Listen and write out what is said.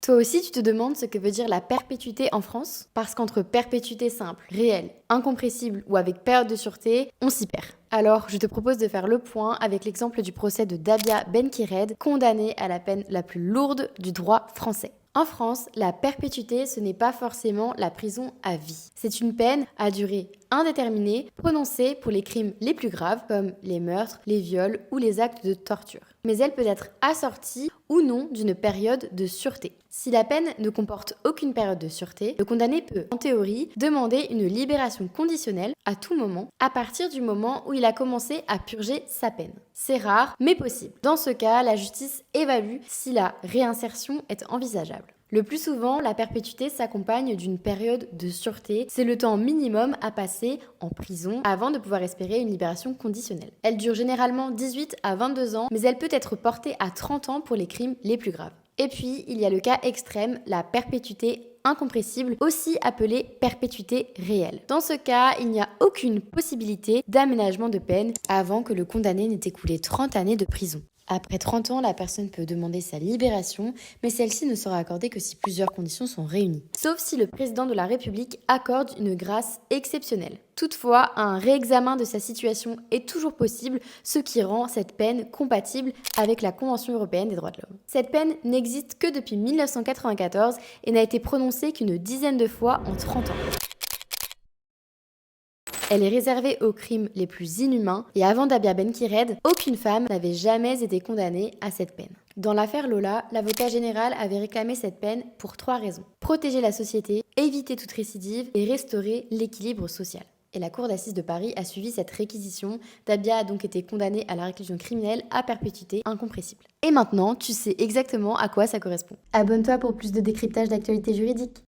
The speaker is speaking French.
Toi aussi, tu te demandes ce que veut dire la perpétuité en France? Parce qu'entre perpétuité simple, réelle, incompressible ou avec période de sûreté, on s'y perd. Alors, je te propose de faire le point avec l'exemple du procès de Dabia Benkired, condamnée à la peine la plus lourde du droit français. En France, la perpétuité, ce n'est pas forcément la prison à vie. C'est une peine à durée indéterminée prononcée pour les crimes les plus graves comme les meurtres, les viols ou les actes de torture. Mais elle peut être assortie ou non d'une période de sûreté. Si la peine ne comporte aucune période de sûreté, le condamné peut, en théorie, demander une libération conditionnelle à tout moment, à partir du moment où il a commencé à purger sa peine. C'est rare, mais possible. Dans ce cas, la justice évalue si la réinsertion est envisageable. Le plus souvent, la perpétuité s'accompagne d'une période de sûreté. C'est le temps minimum à passer en prison avant de pouvoir espérer une libération conditionnelle. Elle dure généralement 18 à 22 ans, mais elle peut être portée à 30 ans pour les crimes les plus graves. Et puis, il y a le cas extrême, la perpétuité incompressible, aussi appelée perpétuité réelle. Dans ce cas, il n'y a aucune possibilité d'aménagement de peine avant que le condamné n'ait écoulé 30 années de prison. Après 30 ans, la personne peut demander sa libération, mais celle-ci ne sera accordée que si plusieurs conditions sont réunies. Sauf si le président de la République accorde une grâce exceptionnelle. Toutefois, un réexamen de sa situation est toujours possible, ce qui rend cette peine compatible avec la Convention européenne des droits de l'homme. Cette peine n'existe que depuis 1994 et n'a été prononcée qu'une dizaine de fois en 30 ans. Elle est réservée aux crimes les plus inhumains et avant Dabia Benkired, aucune femme n'avait jamais été condamnée à cette peine. Dans l'affaire Lola, l'avocat général avait réclamé cette peine pour 3 raisons. Protéger la société, éviter toute récidive et restaurer l'équilibre social. Et la cour d'assises de Paris a suivi cette réquisition. Dabia a donc été condamnée à la réclusion criminelle à perpétuité incompressible. Et maintenant, tu sais exactement à quoi ça correspond. Abonne-toi pour plus de décryptage d'actualités juridiques.